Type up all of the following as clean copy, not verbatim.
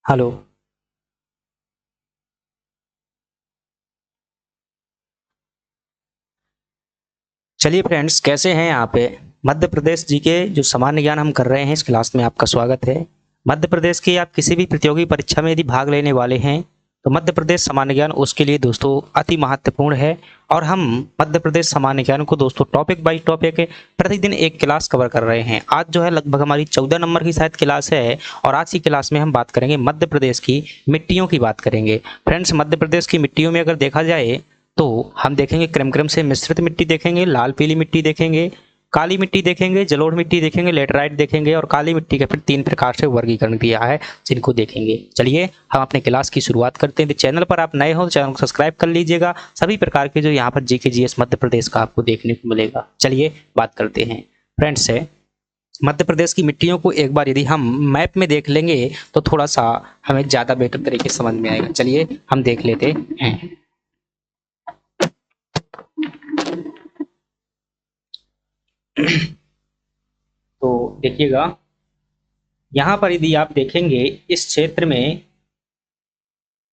Hello. चलिए friends, कैसे हैं आप? मध्य प्रदेश जी के जो सामान्य ज्ञान हम कर रहे हैं, इस क्लास में आपका स्वागत है। मध्य प्रदेश की आप किसी भी प्रतियोगी परीक्षा में यदि भाग लेने वाले हैं तो मध्य प्रदेश सामान्य ज्ञान उसके लिए दोस्तों अति महत्वपूर्ण है। और हम मध्य प्रदेश सामान्य ज्ञान को दोस्तों टॉपिक बाय टॉपिक प्रतिदिन एक क्लास कवर कर रहे हैं। आज जो है लगभग हमारी 14 नंबर की शायद क्लास है और आज की क्लास में हम बात करेंगे मध्य प्रदेश की मिट्टियों की बात करेंगे। फ्रेंड्स, मध्य प्रदेश की मिट्टियों में अगर देखा जाए तो हम देखेंगे क्रम क्रम से मिश्रित मिट्टी देखेंगे, लाल पीली मिट्टी देखेंगे, काली मिट्टी देखेंगे, जलोढ़ मिट्टी देखेंगे, लेटराइट देखेंगे और काली मिट्टी का फिर 3 प्रकार से वर्गीकरण दिया है जिनको देखेंगे। चलिए हम अपने क्लास की शुरुआत करते हैं। तो चैनल पर आप नए हो तो चैनल को सब्सक्राइब कर लीजिएगा। सभी प्रकार के जो यहाँ पर जीके जीएस मध्य प्रदेश का आपको देखने को मिलेगा। चलिए बात करते हैं फ्रेंड्स है मध्य प्रदेश की मिट्टियों को एक बार यदि हम मैप में देख लेंगे तो थोड़ा सा हमें ज़्यादा बेटर तरीके से समझ में आएगा। चलिए हम देख लेते हैं। तो देखिएगा, यहाँ पर यदि आप देखेंगे इस क्षेत्र में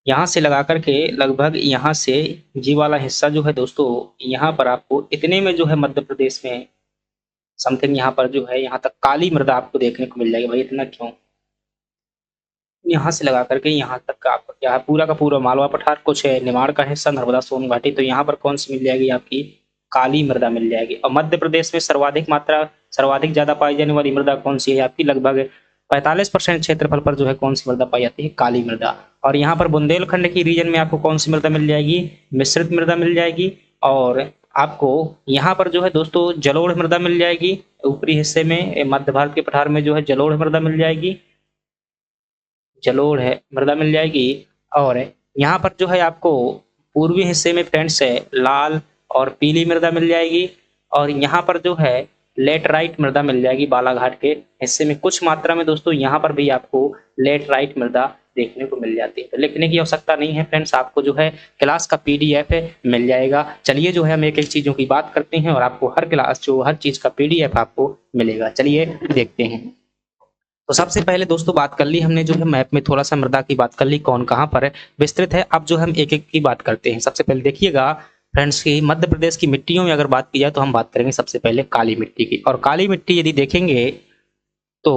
यहाँ से लगा करके लगभग यहाँ से जी वाला हिस्सा जो है दोस्तों, यहाँ पर आपको इतने में जो है मध्य प्रदेश में समथिंग यहाँ पर जो है यहाँ तक काली मृदा आपको देखने को मिल जाएगी। भाई इतना क्यों? यहाँ से लगा करके यहाँ तक का आपको क्या है, पूरा का पूरा मालवा पठार, कुछ है निमाड़ का हिस्सा, नर्मदा सोन घाटी, तो यहाँ पर कौन सी मिल जाएगी? आपकी काली मृदा मिल जाएगी। और मध्य प्रदेश में सर्वाधिक ज्यादा पाई जाने वाली मृदा कौन सी है? आपकी लगभग 45% क्षेत्रफल पर जो है कौन सी मृदा पाई जाती है? काली मृदा। और यहाँ पर बुंदेलखंड की रीजन में आपको कौन सी मृदा मिल जाएगी? मिश्रित मृदा मिल जाएगी। और आपको यहाँ पर जो है दोस्तों जलोढ़ मृदा मिल जाएगी। ऊपरी हिस्से में मध्य भारत के पठार में जो है जलोढ़ मृदा मिल जाएगी, जलोढ़ है मृदा मिल जाएगी। और यहाँ पर जो है आपको पूर्वी हिस्से में फ्रेंड्स है लाल और पीली मृदा मिल जाएगी। और यहाँ पर जो है लेटराइट मृदा मिल जाएगी। बालाघाट के हिस्से में कुछ मात्रा में दोस्तों यहाँ पर भी आपको लेटराइट मृदा देखने को मिल जाती है। तो लिखने की आवश्यकता नहीं है फ्रेंड्स, आपको जो है क्लास का पीडीएफ मिल जाएगा। चलिए जो है हम एक एक चीजों की बात करते हैं और आपको हर क्लास जो हर चीज का पीडीएफ आपको मिलेगा। चलिए देखते हैं। तो सबसे पहले दोस्तों बात कर ली हमने, जो है मैप में थोड़ा सा मृदा की बात कर ली, कौन कहाँ पर है विस्तृत है। अब जो हम एक एक की बात करते हैं। सबसे पहले देखिएगा फ्रेंड्स की मध्य प्रदेश की मिट्टियों में अगर बात की जाए तो हम बात करेंगे सबसे पहले काली मिट्टी की। और काली मिट्टी यदि देखेंगे तो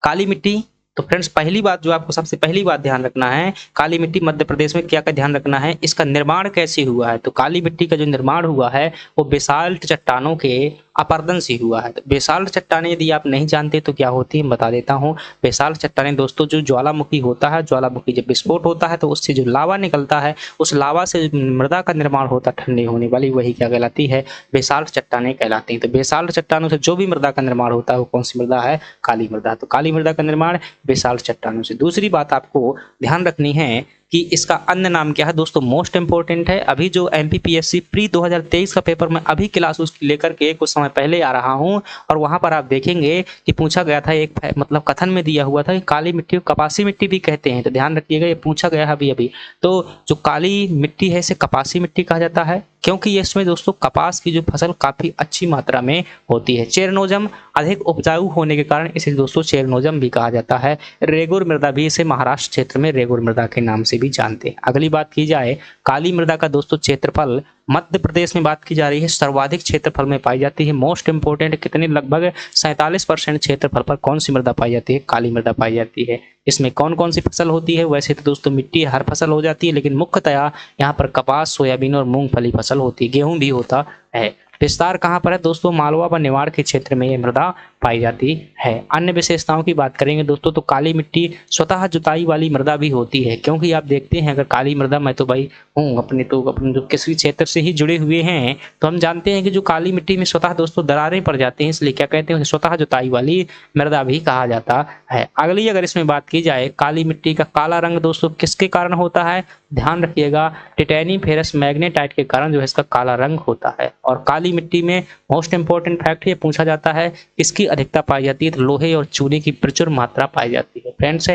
काली मिट्टी, तो फ्रेंड्स पहली बात जो आपको सबसे पहली बात ध्यान रखना है, काली मिट्टी मध्य प्रदेश में क्या का ध्यान रखना है, इसका निर्माण कैसे हुआ है। तो काली मिट्टी का जो निर्माण हुआ है वो बेसाल्ट चट्टानों के अपर्दन से हुआ है। तो बेसाल्ट चट्टानें यदि आप नहीं जानते तो क्या होती है बता देता हूँ। बेसाल्ट चट्टानें दोस्तों जो ज्वालामुखी होता है, ज्वालामुखी जब विस्फोट होता है तो उससे जो लावा निकलता है, उस लावा से मृदा का निर्माण होता है ठंडी होने वाली, वही क्या कहलाती है? बेसाल्ट चट्टानें कहलाती हैं। तो बेसाल्ट चट्टानों से जो भी मृदा का निर्माण होता है वो कौन सी मृदा है? काली मृदा। तो काली मृदा का निर्माण बेसाल्ट चट्टानों से। दूसरी बात आपको ध्यान रखनी है कि इसका अन्य नाम क्या है दोस्तों, मोस्ट इंपोर्टेंट है। अभी जो एमपीपीएससी प्री 2023 का पेपर में अभी क्लास उसकी लेकर के कुछ समय पहले आ रहा हूं और वहां पर आप देखेंगे कि पूछा गया था, एक मतलब कथन में दिया हुआ था कि काली मिट्टी को कपासी मिट्टी भी कहते हैं। तो ध्यान रखिएगा, ये पूछा गया है अभी अभी। तो जो काली मिट्टी है इसे कपासी मिट्टी कहा जाता है क्योंकि इसमें दोस्तों कपास की जो फसल काफी अच्छी मात्रा में होती है। चेरनोजम अधिक उपजाऊ होने के कारण इसे दोस्तों चेरनोजम भी कहा जाता है। रेगुर मृदा भी, इसे महाराष्ट्र क्षेत्र में रेगुर मृदा के नाम से भी जानते हैं। अगली बात की जाए काली मृदा का दोस्तों क्षेत्रफल, मध्य प्रदेश में बात की जा रही है, सर्वाधिक क्षेत्रफल में पाई जाती है। मोस्ट इंपोर्टेंट कितने? लगभग 47% क्षेत्रफल पर कौन सी मृदा पाई जाती है? काली मृदा पाई जाती है। इसमें कौन कौन सी फसल होती है? वैसे तो दोस्तों मिट्टी हर फसल हो जाती है, लेकिन मुख्यतया यहाँ पर कपास, सोयाबीन और मूंगफली फसल होती है, गेहूं भी होता है। विस्तार कहाँ पर है दोस्तों? मालवा व निमाड़ के क्षेत्र में ये मृदा पाई जाती है। अन्य विशेषताओं की बात करेंगे दोस्तों तो काली मिट्टी स्वतः जुताई वाली मृदा भी होती है क्योंकि आप देखते हैं अगर काली मृदा, मैं तो भाई हूँ अपने जो किसी क्षेत्र से ही जुड़े हुए हैं, तो हम जानते हैं कि जो काली मिट्टी में स्वतः दोस्तों दरारें पड़ जाती हैं, इसलिए क्या कहते हैं? स्वतः जुताई वाली मृदा भी कहा जाता है। अगली अगर इसमें बात की जाए, काली मिट्टी का काला रंग दोस्तों किसके कारण होता है? ध्यान रखिएगा, टाइटेनियम फेरस मैग्नेटाइट के कारण जो है इसका काला रंग होता है। और काली मिट्टी में मोस्ट इंपोर्टेंट फैक्ट ये पूछा जाता है, इसकी अधिकता पाई जाती है तो लोहे और चूने की प्रचुर मात्रा पाई जाती है। फ्रेंड्स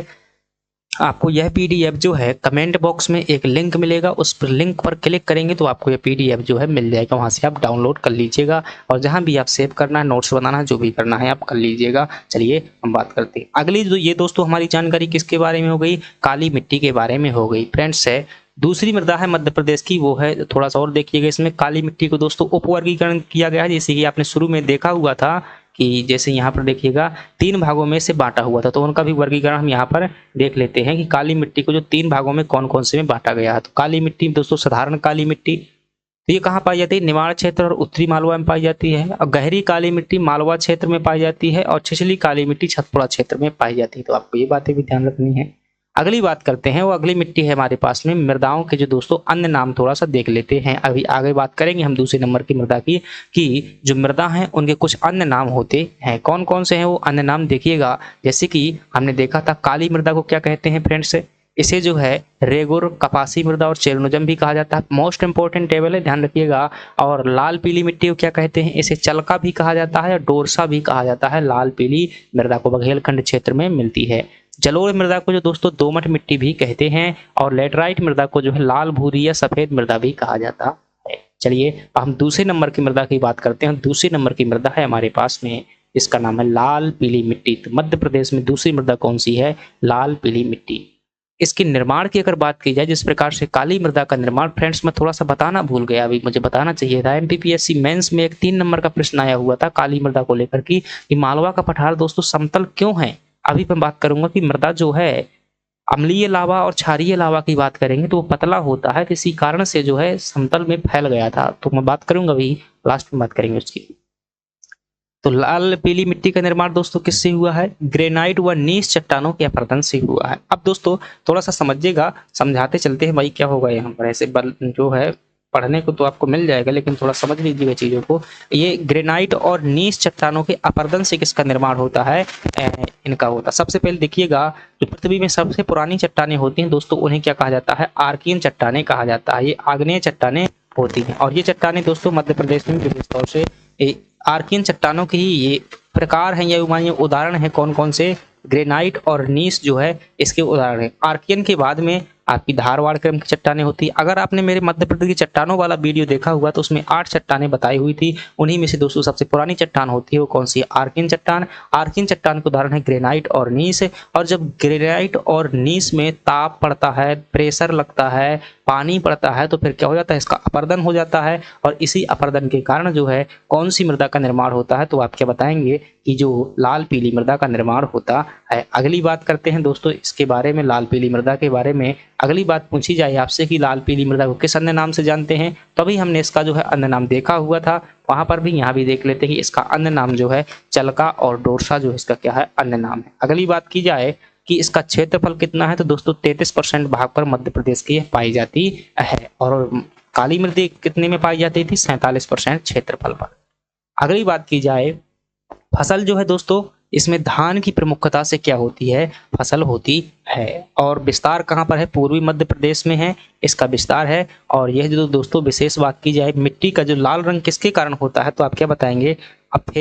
आपको यह पीडीएफ जो है कमेंट बॉक्स में एक लिंक मिलेगा, उस पर लिंक पर क्लिक करेंगे तो आपको यह पीडीएफ जो है मिल जाएगा, वहां से आप डाउनलोड कर लीजिएगा और जहां भी आप सेव करना है, नोट्स बनाना है, जो भी करना है आप कर लीजिएगा। चलिए हम बात करते हैं अगली। जो ये दोस्तों हमारी जानकारी किसके बारे में हो गई, काली मिट्टी के बारे में हो गई। फ्रेंड्स है दूसरी मृदा है मध्य प्रदेश की, वो है थोड़ा सा और देखिएगा, इसमें काली मिट्टी को दोस्तों उपवर्गीकरण किया गया है, जैसे कि आपने शुरू में देखा हुआ था कि जैसे यहाँ पर देखिएगा 3 भागों में से बांटा हुआ था, तो उनका भी वर्गीकरण हम यहाँ पर देख लेते हैं कि काली मिट्टी को जो 3 भागों में कौन कौन से में बांटा गया है। तो काली मिट्टी दोस्तों साधारण काली मिट्टी, तो ये कहाँ पाई जाती है, निमाड़ क्षेत्र और उत्तरी मालवा में पाई जाती है। और गहरी काली मिट्टी मालवा क्षेत्र में पाई जाती है और छिछली काली मिट्टी सतपुड़ा क्षेत्र में पाई जाती है। तो आपको ये बातें भी ध्यान रखनी है। अगली बात करते हैं, वो अगली मिट्टी है हमारे पास में मृदाओं के जो दोस्तों अन्य नाम थोड़ा सा देख लेते हैं। अभी आगे बात करेंगे हम दूसरे नंबर की मृदा की, कि जो मृदा हैं उनके कुछ अन्य नाम होते हैं। कौन कौन से हैं वो अन्य नाम देखिएगा। जैसे कि हमने देखा था काली मृदा को क्या कहते हैं फ्रेंड्स, इसे जो है रेगुर, कपासी मृदा और चेरनोजम भी कहा जाता है। मोस्ट इंपोर्टेंट टेबल है, ध्यान रखिएगा। और लाल पीली मिट्टी को क्या कहते हैं, इसे चलका भी कहा जाता है और डोरसा भी कहा जाता है। लाल पीली मृदा को बघेलखंड क्षेत्र में मिलती है। जलोढ़ मृदा को जो दोस्तों दोमट मिट्टी भी कहते हैं और लेटराइट मृदा को जो है लाल भूरी या सफेद मृदा भी कहा जाता है। चलिए हम दूसरे नंबर की मृदा की बात करते हैं। दूसरी नंबर की मृदा है हमारे पास में, इसका नाम है लाल पीली मिट्टी। तो मध्य प्रदेश में दूसरी मृदा कौन सी है, लाल पीली मिट्टी। इसके निर्माण की अगर बात की जाए, जिस प्रकार से काली मृदा का निर्माण, फ्रेंड्स मैं थोड़ा सा बताना भूल गया, अभी मुझे बताना चाहिए था। एमपीपीएससी मेंस में एक 3 नंबर का प्रश्न आया हुआ था काली मृदा को लेकर कि मालवा का पठार दोस्तों समतल क्यों है। अभी मैं बात करूंगा कि मृदा जो है अम्लीय लावा और क्षारीय लावा की बात करेंगे तो वो पतला होता है, किसी कारण से जो है समतल में फैल गया था। तो मैं बात करूंगा, अभी लास्ट में बात करेंगे उसकी। तो लाल पीली मिट्टी का निर्माण दोस्तों किससे हुआ है, ग्रेनाइट व नीस चट्टानों के अपरदन से हुआ है। अब दोस्तों थोड़ा सा समझिएगा, समझाते चलते हैं भाई क्या होगा यहाँ पर। ऐसे जो है पढ़ने को तो आपको मिल जाएगा, लेकिन थोड़ा समझ लीजिएगा चीजों को। ये ग्रेनाइट और नीस चट्टानों के अपरदन से किसका निर्माण होता है, इनका होता है। सबसे पहले देखिएगा, जो पृथ्वी में सबसे पुरानी चट्टानें होती हैं दोस्तों, उन्हें क्या कहा जाता है, आर्कियन चट्टानें कहा जाता है। ये आग्नेय चट्टानें होती हैं और ये चट्टानें दोस्तों मध्य प्रदेश में विशेष तौर से आर्कियन चट्टानों के ही ये प्रकार हैं या मानिए उदाहरण हैं। कौन कौन से, ग्रेनाइट और नीस जो है इसके उदाहरण है। आर्कियन के बाद में आपकी धारवाड़ क्रम की चट्टानें होती है। अगर आपने मेरे मध्य प्रदेश की चट्टानों वाला वीडियो देखा हुआ तो उसमें 8 चट्टानें बताई हुई थी, उन्हीं में से दोस्तों सबसे पुरानी चट्टान होती है वो कौन सी है, आर्कियन चट्टान। आर्कियन चट्टान का उदाहरण है ग्रेनाइट और नीस। और जब ग्रेनाइट और नीस में ताप पड़ता है, प्रेशर लगता है, पानी पड़ता है, तो फिर क्या हो जाता है, इसका अपरदन हो जाता है। और इसी अपरदन के कारण जो है कौन सी मृदा का निर्माण होता है, तो आप क्या बताएंगे कि जो लाल पीली मृदा का निर्माण होता है। अगली बात करते हैं दोस्तों इसके बारे में, लाल पीली मृदा के बारे में। अगली बात पूछी जाए आपसे कि लाल पीली मृदा को किस अन्य नाम से जानते हैं, तो अभी हमने इसका जो है अन्य नाम देखा हुआ था, वहां पर भी यहाँ भी देख लेते हैं कि इसका अन्य नाम जो है चलका और डोरसा जो है इसका क्या है, अन्य नाम है। अगली बात की जाए कि इसका क्षेत्रफल कितना है, तो दोस्तों 33% भाग पर मध्य प्रदेश की पाई जाती है और काली मृदा कितने में पाई जाती थी, 47% क्षेत्रफल पर। अगली बात की जाए, फसल जो है दोस्तों इसमें धान की प्रमुखता से क्या होती है, फसल होती है। और विस्तार कहाँ पर है, पूर्वी मध्य प्रदेश में है इसका विस्तार है। और यह जो दोस्तों विशेष बात की जाए, मिट्टी का जो लाल रंग किसके कारण होता है, तो आप क्या बताएंगे, अब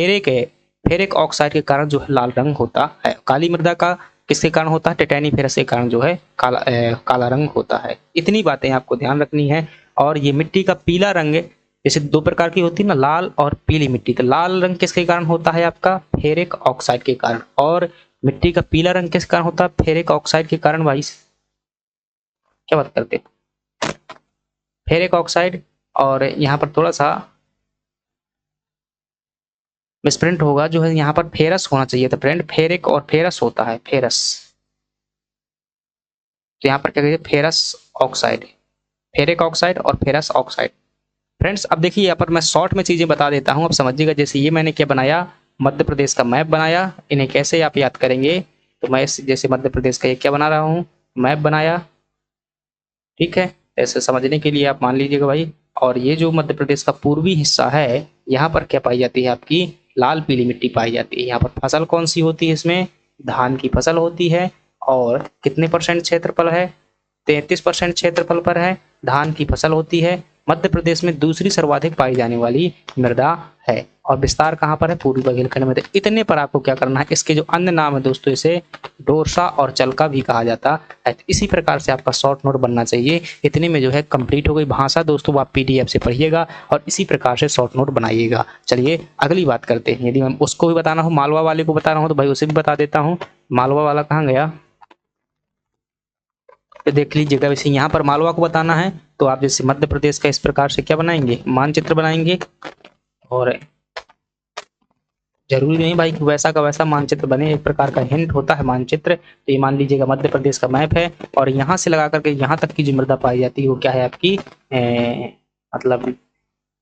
फेरिक ऑक्साइड के कारण जो है लाल रंग होता है। काली मृदा का किसके कारण होता है, टिटैनिफेरस के कारण जो है काला रंग होता है। इतनी बातें आपको ध्यान रखनी है। और ये मिट्टी का पीला रंग, जैसे 2 प्रकार की होती है ना, लाल और पीली मिट्टी, तो लाल रंग किसके कारण होता है आपका, फेरिक ऑक्साइड के कारण। और मिट्टी का पीला रंग किस कारण होता है, फेरिक ऑक्साइड के कारण। भाई क्या बात करते, फेरिक ऑक्साइड। और यहाँ पर थोड़ा सा मिसप्रिंट होगा, जो है यहाँ पर फेरस होना चाहिए था फ्रेंड, फेरिक और फेरस होता है, फेरस। तो यहाँ पर क्या कहते हैं, फेरस ऑक्साइड, फेरिक ऑक्साइड और फेरस ऑक्साइड। फ्रेंड्स अब देखिए यहाँ पर मैं शॉर्ट में चीजें बता देता हूँ, अब समझिएगा। जैसे ये मैंने क्या बनाया, मध्य प्रदेश का मैप बनाया। इन्हें कैसे आप याद करेंगे, तो मैं जैसे मध्य प्रदेश का ये क्या बना रहा हूँ, मैप बनाया, ठीक है। ऐसे समझने के लिए आप मान लीजिएगा भाई। और ये जो मध्य प्रदेश का पूर्वी हिस्सा है, यहाँ पर क्या पाई जाती है, आपकी लाल पीली मिट्टी पाई जाती है। यहाँ पर फसल कौन सी होती है, इसमें धान की फसल होती है। और कितने % क्षेत्रफल है, 33% क्षेत्रफल पर है, धान की फसल होती है। मध्य प्रदेश में दूसरी सर्वाधिक पाई जाने वाली मृदा है और विस्तार कहाँ पर है, पूर्वी बुंदेलखंड में। तो इतने पर आपको क्या करना है, इसके जो अन्य नाम है दोस्तों, इसे डोरसा और चलका भी कहा जाता है। तो इसी प्रकार से आपका शॉर्ट नोट बनना चाहिए। इतने में जो है कंप्लीट हो गई भाषा दोस्तों, आप पीडीएफ से पढ़िएगा और इसी प्रकार से शॉर्ट नोट बनाइएगा। चलिए अगली बात करते हैं। यदि मैं उसको भी बताना हो, मालवा वाले को बता रहा हूँ, तो भाई उसे भी बता देता हूँ। मालवा वाला कहाँ गया, तो देख लीजिएगा। वैसे यहाँ पर मालवा को बताना है तो आप जैसे मध्य प्रदेश का इस प्रकार से क्या बनाएंगे, मानचित्र बनाएंगे। और जरूरी नहीं भाई कि वैसा का वैसा मानचित्र बने, एक प्रकार का हिंट होता है मानचित्र। तो ये मान लीजिएगा मध्य प्रदेश का मैप है और यहाँ से लगा करके यहाँ तक की जो मृदा पाई जाती है वो क्या है आपकी, मतलब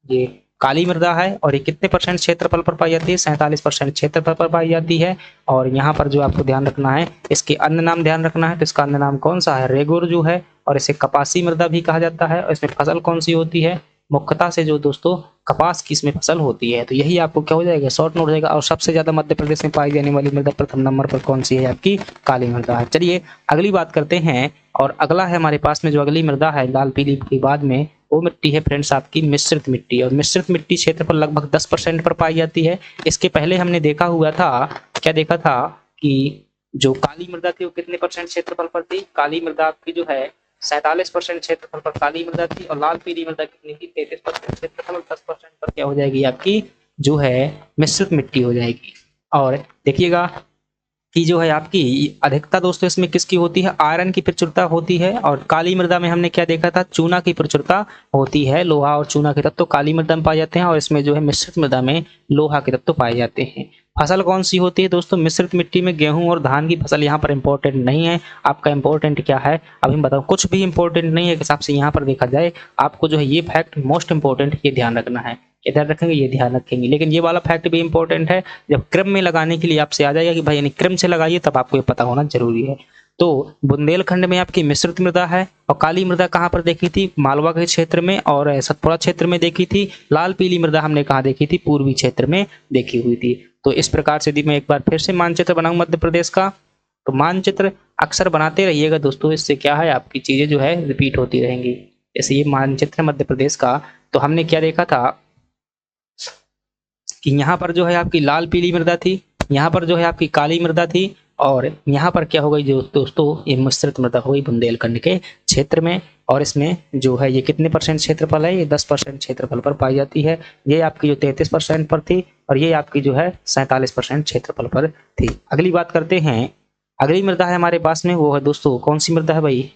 ये काली मृदा है। और ये कितने परसेंट क्षेत्रफल पर पाई जाती है, 47% क्षेत्रफल पर पाई जाती है। और यहाँ पर जो आपको ध्यान रखना है, इसके अन्य नाम ध्यान रखना है। तो इसका अन्य नाम कौन सा है, रेगुर जो है, और इसे कपासी मृदा भी कहा जाता है। और इसमें फसल कौन सी होती है, मुख्यतः से जो दोस्तों कपास की इसमें फसल होती है। तो यही आपको क्या हो जाएगा, शॉर्ट नोट हो जाएगा। और सबसे ज्यादा मध्य प्रदेश में पाई जाने वाली मृदा प्रथम नंबर पर कौन सी है, आपकी काली मृदा है। चलिए अगली बात करते हैं। और अगला है हमारे पास में जो अगली मृदा है लाल पीली के बाद में, वो मिट्टी है फ्रेंड्स आपकी मिश्रित मिट्टी। और मिश्रित मिट्टी क्षेत्र पर लगभग 10% पर पाई जाती है। इसके पहले हमने देखा हुआ था, क्या देखा था कि जो काली मृदा थी वो कितने परसेंट क्षेत्रफल पर थी, काली मृदा आपकी जो है 47% क्षेत्रफल पर काली मृदा थी। और लाल पीली मृदा कितनी थी, 33% क्षेत्रफल, 10% पर क्या हो जाएगी आपकी जो है मिश्रित मिट्टी हो जाएगी। और देखिएगा कि जो है आपकी अधिकता दोस्तों इसमें किसकी होती है, आयरन की प्रचुरता होती है। और काली मृदा में हमने क्या देखा था, चूना की प्रचुरता होती है। लोहा और चूना के तत्व काली मृदा में पाए जाते हैं और इसमें जो है मिश्रित मृदा में लोहा के तत्व पाए जाते हैं। फसल कौन सी होती है दोस्तों, मिश्रित मिट्टी में गेहूं और धान की फसल यहाँ पर इंपॉर्टेंट नहीं है। आपका इंपॉर्टेंट क्या है, अभी हम बताओ, कुछ भी इंपॉर्टेंट नहीं है हिसाब से यहाँ पर देखा जाए। आपको जो है ये फैक्ट मोस्ट इंपॉर्टेंट ये ध्यान रखना है, ये ध्यान रखेंगे, ये ध्यान रखेंगे। लेकिन ये वाला फैक्ट भी इंपॉर्टेंट है, जब क्रम में लगाने के लिए आपसे आ जाएगा कि भाई यानी क्रम से लगाइए, तब आपको ये पता होना जरूरी है। तो बुंदेलखंड में आपकी मिश्रित मृदा है। और काली मृदा कहाँ पर देखी थी, मालवा के क्षेत्र में और सतपुड़ा क्षेत्र में देखी थी। लाल पीली मृदा हमने कहाँ देखी थी, पूर्वी क्षेत्र में देखी हुई थी। तो इस प्रकार से यदि मैं एक बार फिर से मानचित्र बनाऊं मध्य प्रदेश का, तो मानचित्र अक्सर बनाते रहिएगा दोस्तों, इससे क्या है आपकी चीजें जो है रिपीट होती रहेंगी। जैसे ये मानचित्र मध्य प्रदेश का, तो हमने क्या देखा था कि यहाँ पर जो है आपकी लाल पीली मृदा थी, यहाँ पर जो है आपकी काली मृदा थी, और यहाँ पर क्या हो गई जो दोस्तों, ये मिश्रित मृदा हो गई बुंदेलखंड के क्षेत्र में। और इसमें जो है ये कितने परसेंट क्षेत्रफल है, ये 10% क्षेत्रफल पर पाई जाती है। ये आपकी जो 33% पर थी और ये आपकी जो है 47% क्षेत्रफल पर थी। अगली बात करते हैं, अगली मृदा है हमारे पास में, वो है दोस्तों कौन सी मृदा है भाई,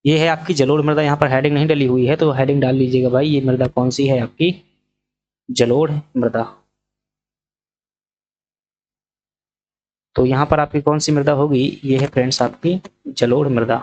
ये है आपकी जलोढ़ मृदा। यहाँ पर हेडिंग नहीं डली हुई है तो हेडिंग डाल लीजिएगा भाई, ये मृदा कौन सी है आपकी, जलोढ़ मृदा। तो यहाँ पर आपकी कौन सी मृदा होगी, ये है फ्रेंड्स आपकी जलोढ़ मृदा।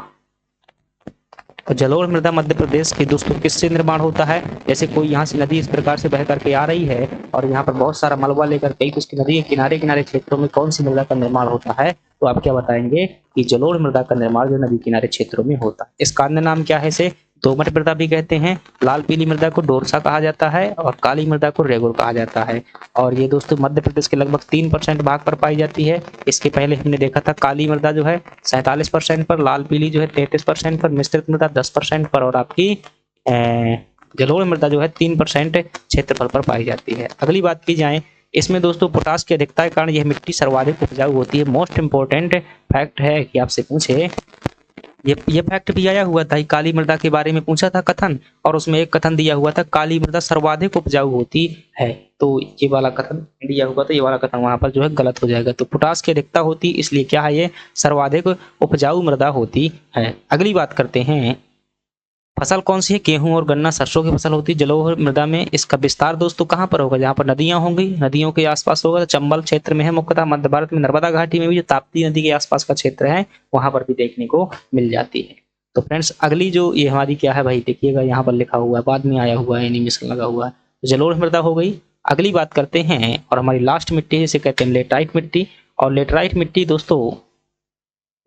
और जलोढ़ मृदा मध्य प्रदेश के दोस्तों किससे निर्माण होता है, जैसे कोई यहाँ से नदी इस प्रकार से बह करके आ रही है और यहाँ पर बहुत सारा मलबा लेकर के उसकी नदी के किनारे किनारे क्षेत्रों में कौन सी मृदा का निर्माण होता है, तो आप क्या बताएंगे कि जलोढ़ मृदा का निर्माण जो नदी किनारे क्षेत्रों में होता है। इसका अन्य नाम क्या है, इसे दोमट मृदा भी कहते हैं। लाल पीली मृदा को डोरसा कहा जाता है और काली मृदा को रेगुर कहा जाता है। और ये दोस्तों मध्य प्रदेश के लगभग 3% भाग पर पाई जाती है। इसके पहले हमने देखा था काली मृदा जो है 47% पर, लाल पीली जो है 33% पर, मिश्रित मृदा 10% पर, और आपकी जलोढ़ मृदा जो है 3% क्षेत्रफल पर पाई जाती है। अगली बात की जाए, इसमें दोस्तों पोटास की अधिकता के कारण यह मिट्टी सर्वाधिक उपजाऊ होती है। मोस्ट इंपोर्टेंट फैक्ट है कि आपसे पूछे, ये फैक्ट भी आया हुआ था, काली मृदा के बारे में पूछा था कथन, और उसमें एक कथन दिया हुआ था काली मृदा सर्वाधिक उपजाऊ होती है। तो ये वाला कथन दिया हुआ था, ये वाला कथन वहां पर जो है गलत हो जाएगा। तो पोटास की अधिकता होती, इसलिए क्या है, ये सर्वाधिक उपजाऊ मृदा होती है। अगली बात करते हैं, फसल कौन सी है, गेहूं और गन्ना सरसों की फसल होती है जलोढ़ मृदा में। इसका विस्तार दोस्तों कहाँ पर होगा, जहाँ पर नदियां होंगी, नदियों के आसपास होगा। तो चंबल क्षेत्र में है मुख्यतः, मध्य भारत में नर्मदा घाटी में भी जो ताप्ती नदी के आसपास का क्षेत्र है वहां पर भी देखने को मिल जाती है। तो फ्रेंड्स अगली जो ये हमारी क्या है भाई, देखिएगा यहाँ पर लिखा हुआ है, बाद में आया हुआ है, एनिमेशन लगा हुआ है। तो जलोढ़ मृदा हो गई। अगली बात करते हैं और हमारी लास्ट मिट्टी जिसे कहते हैं लेटराइट मिट्टी। और लेटराइट मिट्टी दोस्तों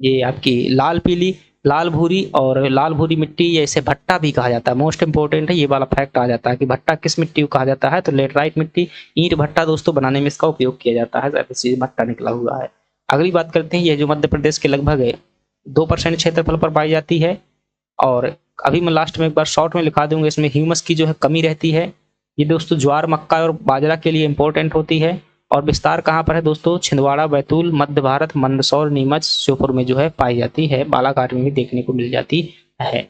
ये आपकी लाल पीली, लाल भूरी और लाल भूरी मिट्टी, या इसे भट्टा भी कहा जाता है। मोस्ट इंपोर्टेंट है, ये वाला फैक्ट आ जाता है कि भट्टा किस मिट्टी को कहा जाता है, तो लेटराइट मिट्टी। ईंट भट्टा दोस्तों बनाने में इसका उपयोग किया जाता है, भट्टा निकला हुआ है। अगली बात करते हैं, ये जो मध्य प्रदेश के लगभग 2% क्षेत्रफल पर पाई जाती है। और अभी मैं लास्ट में एक बार शॉर्ट में लिखा दूंगा, इसमें ह्यूमस की जो है कमी रहती है। ये दोस्तों ज्वार, मक्का और बाजरा के लिए इंपॉर्टेंट होती है। और विस्तार कहाँ पर है दोस्तों? छिंदवाड़ा, बैतूल, मध्य भारत, मंदसौर, नीमच, श्योपुर में जो है पाई जाती है। बालाघाट में भी देखने को मिल जाती है।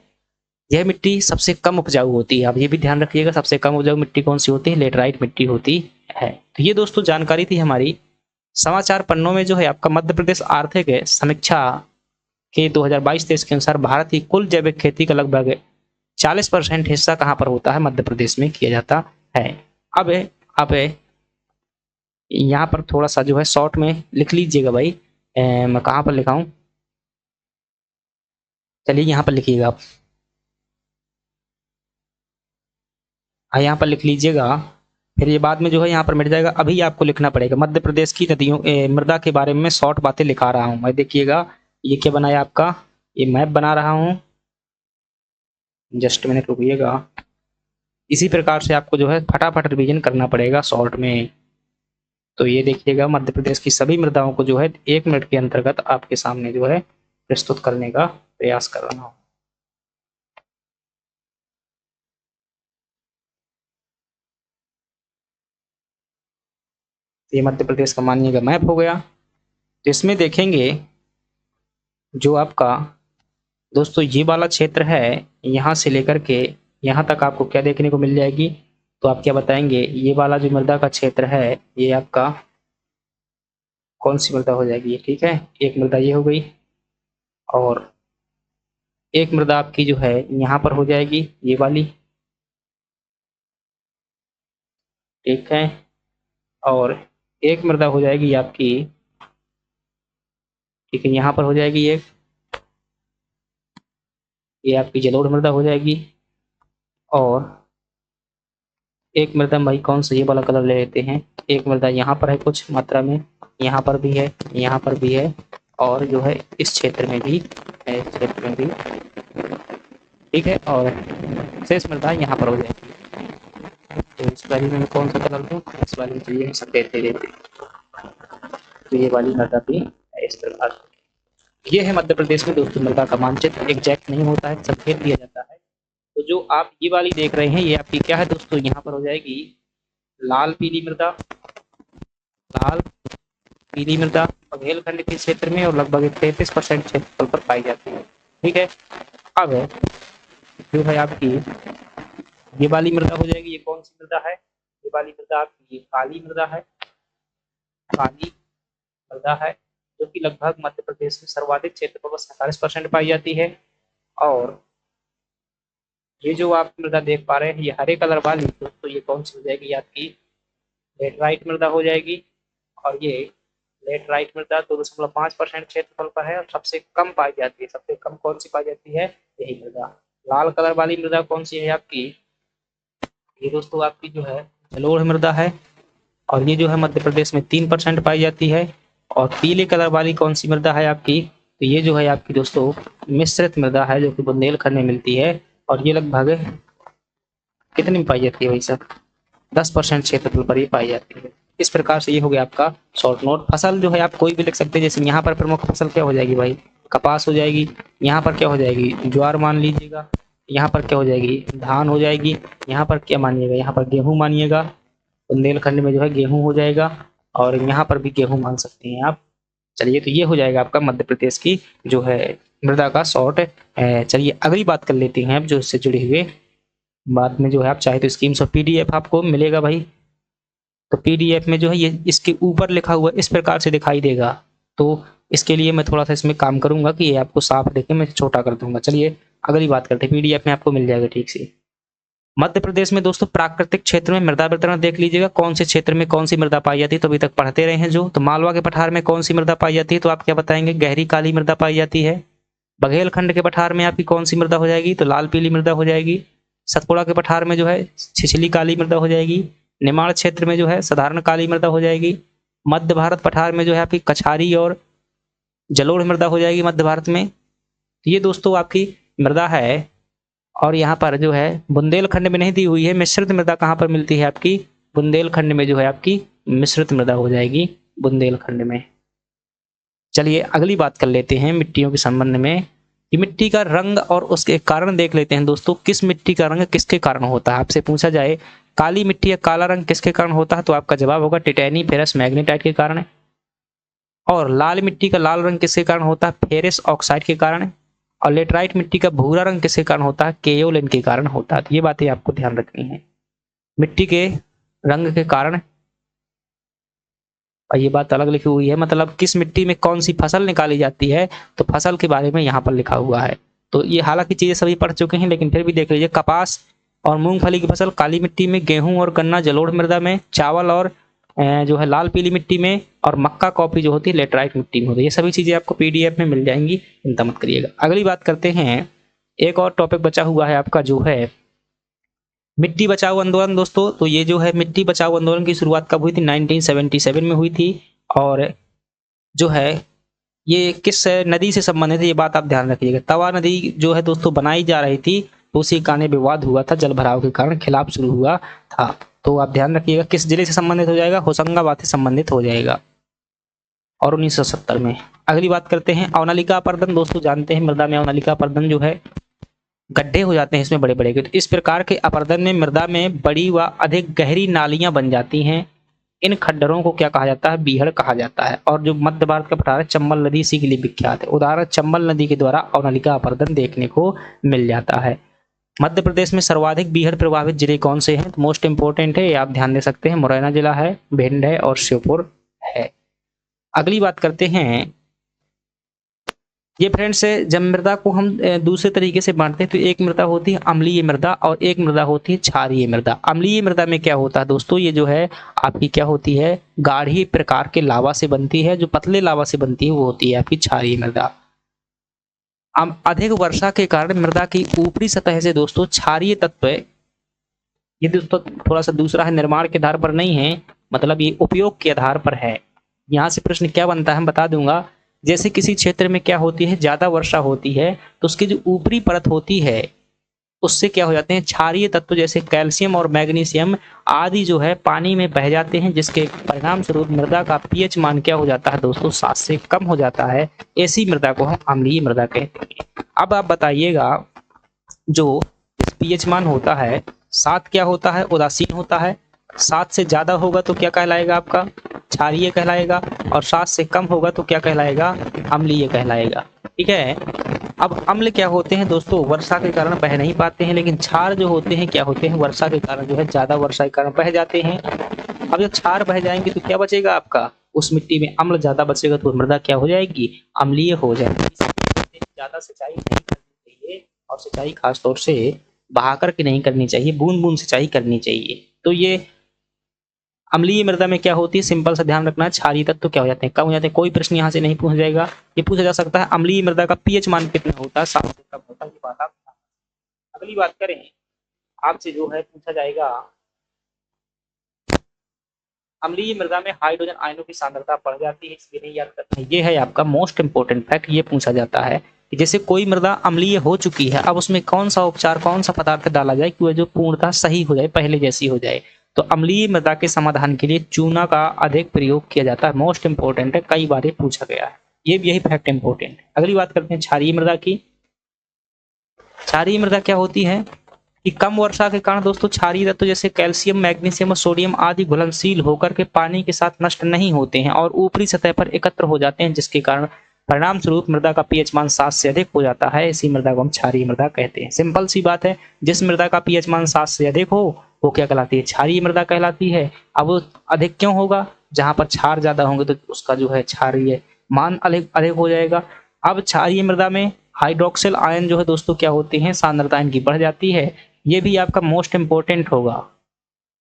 यह मिट्टी सबसे कम उपजाऊ होती है। अब ये भी ध्यान रखिएगा, सबसे कम उपजाऊ मिट्टी कौन सी होती है? लेटराइट मिट्टी होती है। तो ये दोस्तों जानकारी थी हमारी। समाचार पन्नों में जो है आपका मध्य प्रदेश आर्थिक समीक्षा के 2022-23 के अनुसार भारत की कुल जैविक खेती का लगभग 40% हिस्सा कहाँ पर होता है? मध्य प्रदेश में किया जाता है। अब यहाँ पर थोड़ा सा जो है शॉर्ट में लिख लीजिएगा भाई। मैं कहाँ पर लिखा हूँ? चलिए यहाँ पर लिखिएगा आप। हाँ, यहाँ पर लिख लीजिएगा, फिर ये बाद में जो है यहाँ पर मिट जाएगा। अभी आपको लिखना पड़ेगा। मध्य प्रदेश की नदियों मृदा के बारे में शॉर्ट बातें लिखा रहा हूँ मैं। देखिएगा ये क्या बनाया आपका, ये मैप बना रहा हूँ। जस्ट मिनट रुकिएगा। इसी प्रकार से आपको जो है फटाफट रिवीजन करना पड़ेगा शॉर्ट में। तो ये देखिएगा, मध्य प्रदेश की सभी मृदाओं को जो है 1 मिनट के अंतर्गत आपके सामने जो है प्रस्तुत करने का प्रयास कर रहा हूँ। ये मध्य प्रदेश का मानिएगा मैप हो गया। तो इसमें देखेंगे जो आपका दोस्तों ये वाला क्षेत्र है, यहाँ से लेकर के यहाँ तक आपको क्या देखने को मिल जाएगी? तो आप क्या बताएंगे? ये वाला जो मृदा का क्षेत्र है, ये आपका कौन सी मृदा हो जाएगी? ठीक है, एक मृदा ये हो गई, और एक मृदा आपकी जो है यहाँ पर हो जाएगी, ये वाली। ठीक है, और एक मृदा हो जाएगी आपकी, ठीक है, यहाँ पर हो जाएगी एक, ये आपकी जलोढ़ मृदा हो जाएगी। और एक मृदा भाई कौन सा, ये वाला कलर ले लेते हैं। एक मृदा यहाँ पर है कुछ मात्रा में, यहाँ पर भी है, यहाँ पर भी है, और जो है इस क्षेत्र में भी है, इस क्षेत्र में भी। ठीक है, और शेष मृदा यहाँ पर हो जाएगी। तो इस वाली में कौन सा कलर दूँ? इस वाली में चाहिए सफेद दे देते। तो ये वाली मृदा भी इस प्रकार। ये है मध्य प्रदेश में दोस्तों मृदा का मानचित्र। एग्जैक्ट नहीं होता है, संकेत दिया जाता है। तो जो आप ये वाली देख रहे हैं, ये आपकी क्या है दोस्तों? यहाँ पर हो जाएगी लाल पीली मृदा। लाल पीली मृदा बुंदेलखंड के क्षेत्र में और लगभग 33% क्षेत्रफल पर पाई जाती है। ठीक है, अब जो है आपकी ये वाली मृदा हो जाएगी। ये कौन सी मृदा है? ये वाली मृदा आपकी ये काली मृदा है। काली मृदा है जो कि लगभग मध्य प्रदेश में सर्वाधिक क्षेत्रफल पर 47% पाई जाती है। और ये जो आप मृदा देख पा रहे हैं, ये हरे कलर वाली दोस्तों, ये कौन सी हो जाएगी? आपकी लेटराइट मृदा हो जाएगी। और ये लेटराइट मृदा 2.5% क्षेत्रफल पर है और सबसे कम पाई जाती है। सबसे कम कौन सी पाई जाती है? यही मृदा। लाल कलर वाली मृदा कौन सी है आपकी? ये दोस्तों आपकी जो है जलोढ़ मृदा है, और ये जो है मध्य प्रदेश में 3% पाई जाती है। और पीले कलर वाली कौन सी मृदा है आपकी? तो ये जो है आपकी दोस्तों मिश्रित मृदा है, जो कि बुंदेलखंड में मिलती है। और ये लगभग कितनी में पाई जाती है भाई साहब? 10% क्षेत्रफल पर ही पाई जाती है। इस प्रकार से ये हो गया आपका शॉर्ट नोट। फसल जो है आप कोई भी लिख सकते हैं। जैसे यहाँ पर प्रमुख फसल क्या हो जाएगी भाई? कपास हो जाएगी। यहाँ पर क्या हो जाएगी? ज्वार मान लीजिएगा। यहाँ पर क्या हो जाएगी? धान हो जाएगी। यहाँ पर क्या मानिएगा? यहाँ पर गेहूँ मानिएगा। बुंदेलखंड में जो है गेहूँ हो जाएगा, और यहाँ पर भी गेहूँ मान सकते हैं आप। चलिए, तो ये हो जाएगा आपका मध्य प्रदेश की जो है मृदा का शॉर्ट। चलिए अगली बात कर लेते हैं अब, जो इससे जुड़े हुए बाद में जो है आप चाहे तो स्कीम्स और पीडीएफ आपको मिलेगा भाई। तो पीडीएफ में जो है ये इसके ऊपर लिखा हुआ इस प्रकार से दिखाई देगा। तो इसके लिए मैं थोड़ा सा इसमें काम करूंगा कि ये आपको साफ देखे, मैं छोटा कर दूंगा। चलिए अगली बात करते हैं। पीडीएफ में आपको मिल जाएगा ठीक से। मध्य प्रदेश में दोस्तों प्राकृतिक क्षेत्र में मृदा वितरण देख लीजिएगा, कौन से क्षेत्र में कौन सी मृदा पाई जाती है। तो अभी तक पढ़ते रहे हैं जो। तो मालवा के पठार में कौन सी मृदा पाई जाती है? तो आप क्या बताएंगे? गहरी काली मृदा पाई जाती है। बघेलखंड के पठार में आपकी कौन सी मृदा हो जाएगी? तो लाल पीली मृदा हो जाएगी। सतपुड़ा के पठार में जो है छिछली काली मृदा हो जाएगी। निमाड़ क्षेत्र में जो है साधारण काली मृदा हो जाएगी। मध्य भारत पठार में जो है आपकी कछारी और जलोढ़ मृदा हो जाएगी मध्य भारत में। ये दोस्तों आपकी मृदा है। और यहाँ पर जो है बुंदेलखंड में नहीं दी हुई है। मिश्रित मृदा कहाँ पर मिलती है आपकी? बुंदेलखंड में जो है आपकी मिश्रित मृदा हो जाएगी बुंदेलखंड में। चलिए अगली बात कर लेते हैं मिट्टियों के संबंध में। कि मिट्टी का रंग और उसके कारण देख लेते हैं दोस्तों। किस मिट्टी का रंग किसके कारण होता है? आपसे पूछा जाए काली मिट्टी या काला रंग किसके कारण होता है, तो आपका जवाब होगा टिटैनी फेरस मैग्नेटाइट के कारण। और लाल मिट्टी का लाल रंग किसके कारण होता है? फेरस ऑक्साइड के कारण। और लेटराइट मिट्टी का भूरा रंग किसके कारण होता है? केओलिन के कारण होता है। तो ये बातें आपको ध्यान रखनी है मिट्टी के रंग के कारण। और ये बात अलग लिखी हुई है, मतलब किस मिट्टी में कौन सी फसल निकाली जाती है, तो फसल के बारे में यहाँ पर लिखा हुआ है। तो ये हालांकि चीजें सभी पढ़ चुके हैं, लेकिन फिर भी देख लीजिए। कपास और मूंगफली की फसल काली मिट्टी में, गेहूं और गन्ना जलोढ़ मृदा में, चावल और जो है लाल पीली मिट्टी में, और मक्का कॉफी जो होती है लेटराइट मिट्टी में होती है। ये सभी चीजें आपको पीडीएफ में मिल जाएंगी, चिंता मत करिएगा। अगली बात करते हैं, एक और टॉपिक बचा हुआ है आपका जो है मिट्टी बचाओ आंदोलन दोस्तों। तो ये जो है मिट्टी बचाओ आंदोलन की शुरुआत कब हुई थी? 1977 में हुई थी। और जो है ये किस नदी से संबंधित है, ये बात आप ध्यान रखिएगा। तवा नदी जो है दोस्तों बनाई जा रही थी, तो उसी कारण विवाद हुआ था, जल भराव के कारण खिलाफ शुरू हुआ था। तो आप ध्यान रखिएगा किस जिले से संबंधित हो जाएगा? होशंगाबाद से संबंधित हो जाएगा, और 1970 में। अगली बात करते हैं अवनलिका अपर्दन। दोस्तों जानते हैं मृदा में अवनलिका अपर्दन जो है गड्ढे हो जाते हैं इसमें बड़े बड़े के। तो इस प्रकार के अपर्दन में मृदा में बड़ी व अधिक गहरी नालियां बन जाती हैं। इन खड्डरों को क्या कहा जाता है? बीहड़ कहा जाता है। और जो मध्य भारत का पठार है चंबल नदी इसी के लिए विख्यात है। उदाहरण चंबल नदी के द्वारा अवनलिका अपर्दन देखने को मिल जाता है। मध्य प्रदेश में सर्वाधिक बीहड़ प्रभावित जिले कौन से हैं? मोस्ट इंपोर्टेंट है, ये आप ध्यान दे सकते हैं। मुरैना जिला है, भिंड है और श्योपुर है। अगली बात करते हैं, ये फ्रेंड्स जब मृदा को हम दूसरे तरीके से बांटते हैं, तो एक मृदा होती है अम्लीय मृदा और एक मृदा होती है क्षारीय मृदा। अम्लीय मृदा में क्या होता है दोस्तों? ये जो है आपकी क्या होती है? गाढ़ी प्रकार के लावा से बनती है। जो पतले लावा से बनती है वो होती है आपकी क्षारीय मृदा। अधिक वर्षा के कारण मृदा की ऊपरी सतह से दोस्तों क्षारीय तत्व, ये दोस्तों थोड़ा सा दूसरा है, निर्माण के आधार पर नहीं है, मतलब ये उपयोग के आधार पर है। यहाँ से प्रश्न क्या बनता है हम बता दूंगा। जैसे किसी क्षेत्र में क्या होती है, ज्यादा वर्षा होती है, तो उसकी जो ऊपरी परत होती है उससे क्या हो जाते हैं? क्षारीय तत्व जैसे कैल्शियम और मैग्नीशियम आदि जो है पानी में बह जाते हैं, जिसके परिणाम स्वरूप मृदा का पीएच मान क्या हो जाता है दोस्तों? 7 से कम हो जाता है। ऐसी मृदा को हम अम्लीय मृदा कहते हैं। अब आप बताइएगा, जो पीएच मान होता है 7 क्या होता है? उदासीन होता है। 7 से ज्यादा होगा तो क्या कहलाएगा? आपका क्षारीय कहलाएगा। और 7 से कम होगा तो क्या कहलाएगा? अम्लीय कहलाएगा। ठीक है। अब अम्ल क्या होते हैं दोस्तों? वर्षा के कारण बह नहीं पाते हैं, लेकिन क्षार जो होते हैं क्या होते हैं? वर्षा के कारण जो है, ज्यादा वर्षा के कारण बह जाते हैं। अब जब क्षार बह जाएंगे तो क्या बचेगा आपका? उस मिट्टी में अम्ल ज्यादा बचेगा, तो मृदा क्या हो जाएगी? अम्लीय हो जाएगी। ज्यादा सिंचाई नहीं करनी चाहिए, और सिंचाई खासतौर से बहा करके नहीं करनी चाहिए, बूंद बूंद सिंचाई करनी चाहिए। तो ये अम्लीय मृदा में क्या होती है? सिंपल सा ध्यान रखना है, क्षारीय तत्व क्या हो जाते हैं? कम हो जाते हैं। कोई प्रश्न यहाँ से नहीं पूछ जाएगा। ये पूछा जा सकता है अम्लीय मृदा का पीएच मान कितना होता है? 7 से कम होता है। ये बात आप। अगली बात करें, आपसे जो है पूछा जाएगा अम्लीय मृदा में हाइड्रोजन आयनों की सांद्रता बढ़ जाती है, इसलिए नहीं याद करना है। ये है आपका मोस्ट इंपोर्टेंट फैक्ट। ये पूछा जाता है कि जैसे कोई मृदा अम्लीय हो चुकी है, अब उसमें कौन सा उपचार, कौन सा पदार्थ डाला जाए कि वह जो पूर्णतः सही हो जाए, पहले जैसी हो जाए। तो अम्लीय मृदा के समाधान के लिए चूना का अधिक प्रयोग किया जाता है। मोस्ट इंपोर्टेंट है, कई बार ये पूछा गया है। ये भी यही फैक्ट इंपोर्टेंट है। अगली बात करते हैं क्षारीय मृदा की। क्षारीय मृदा क्या होती है कि कम वर्षा के कारण दोस्तों क्षारीय तत्व जैसे कैल्शियम, मैग्नीशियम और सोडियम आदि घुलनशील होकर के पानी के साथ नष्ट नहीं होते हैं और ऊपरी सतह पर एकत्र हो जाते हैं, जिसके कारण परिणाम स्वरूप मृदा का पीएच मान 7 से अधिक हो जाता है। इसी मृदा को हम क्षारीय मृदा कहते हैं। सिंपल सी बात है, जिस मृदा का पीएच मान 7 से अधिक हो वो क्या कहलाती है? क्षारीय मृदा कहलाती है। अब वो अधिक क्यों होगा? जहां पर क्षार ज्यादा होंगे तो उसका जो है क्षारीय मान अधिक हो जाएगा। अब क्षारीय मृदा में हाइड्रोक्सिल आयन जो है दोस्तों क्या होते हैं? सांद्रता इनकी बढ़ जाती है। ये भी आपका मोस्ट इंपोर्टेंट होगा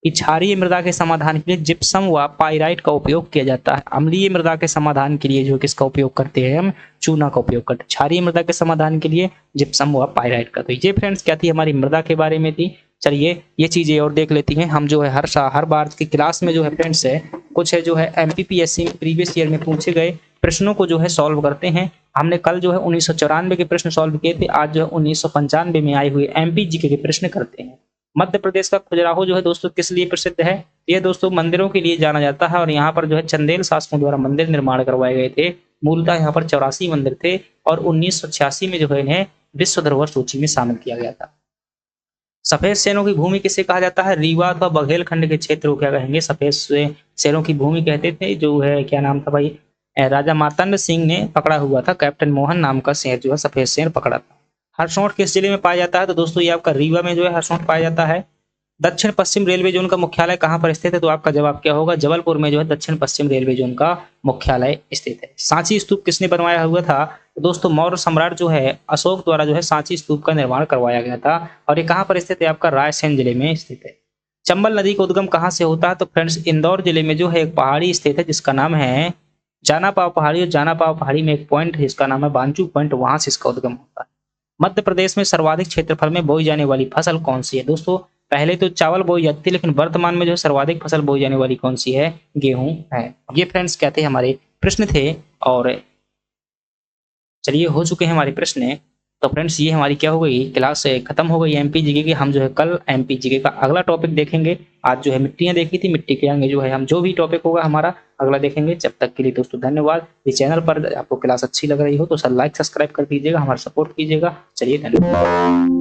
कि क्षारीय मृदा के समाधान के लिए जिप्सम व पाइराइट का उपयोग किया जाता है। अम्लीय मृदा के समाधान के लिए जो किसका उपयोग करते हैं? हम चूना का उपयोग करते हैं। क्षारीय मृदा के समाधान के लिए जिप्सम व पाइराइट का। तो ये फ्रेंड्स क्या थी? हमारी मृदा के बारे में थी। चलिए ये चीजें और देख लेती हैं हम। जो है हर बार की क्लास में जो है फ्रेंड्स है कुछ है जो है एमपीपीएससी में प्रीवियस ईयर में पूछे गए प्रश्नों को जो है सॉल्व करते हैं। हमने कल जो है 1994 के प्रश्न सॉल्व किए थे, आज जो है 1995 में आए हुए एमपी जीके के प्रश्न करते हैं। मध्य प्रदेश का खजुराहो जो है दोस्तों किस लिए प्रसिद्ध है? ये दोस्तों मंदिरों के लिए जाना जाता है, और यहाँ पर जो है चंदेल शासकों द्वारा मंदिर निर्माण करवाए गए थे। मूलतः यहाँ पर 84 मंदिर थे और 1986 में जो है इन्हें विश्व धरोहर सूची में शामिल किया गया था। सफेद शेरों की भूमि किसे कहा जाता है? रीवा अथवा बघेलखंड के क्षेत्र को क्या कहेंगे? सफेद शेरों की भूमि कहते थे। जो है क्या नाम था भाई, राजा मार्तंड सिंह ने पकड़ा हुआ था, कैप्टन मोहन नाम का शेर जो है सफेद शेर पकड़ा था। हरसोट किस जिले में पाया जाता है? तो दोस्तों ये आपका रीवा में जो है हरसोट पाया जाता है। दक्षिण पश्चिम रेलवे जोन का मुख्यालय कहाँ पर स्थित है? तो आपका जवाब क्या होगा? जबलपुर में जो है दक्षिण पश्चिम रेलवे जोन का मुख्यालय स्थित है। सांची स्तूप किसने बनवाया हुआ था? तो दोस्तों मौर्य सम्राट जो है अशोक द्वारा जो है सांची स्तूप का निर्माण करवाया गया था और ये कहाँ पर स्थित है? आपका रायसेन जिले में स्थित है। चंबल नदी का उद्गम कहाँ से होता है? तो फ्रेंड्स इंदौर जिले में जो है एक पहाड़ी स्थित है जिसका नाम है जाना पाव पहाड़ी, और जाना पाव पहाड़ी में एक पॉइंट है जिसका नाम है बांजू पॉइंट, वहां से इसका उद्गम होता है। मध्य प्रदेश में सर्वाधिक क्षेत्रफल में बोई जाने वाली फसल कौन सी है? दोस्तों पहले तो चावल बोई जाती थी, लेकिन वर्तमान में जो है सर्वाधिक फसल बोई जाने वाली कौन सी है? गेहूं है। ये फ्रेंड्स कहते हैं हमारे प्रश्न थे, और चलिए हो चुके हैं हमारे प्रश्न। तो फ्रेंड्स ये हमारी क्या हो गई, क्लास खत्म हो गई एमपी जीके की। हम जो है कल एमपी जीके का अगला टॉपिक देखेंगे। आज जो है मिट्टियां देखी थी, मिट्टी के आगे जो है हम जो भी टॉपिक होगा हमारा अगला देखेंगे। जब तक के लिए दोस्तों धन्यवाद। इस चैनल पर आपको क्लास अच्छी लग रही हो तो सर लाइक सब्सक्राइब कर दीजिएगा, हमारा सपोर्ट कीजिएगा। चलिए धन्यवाद।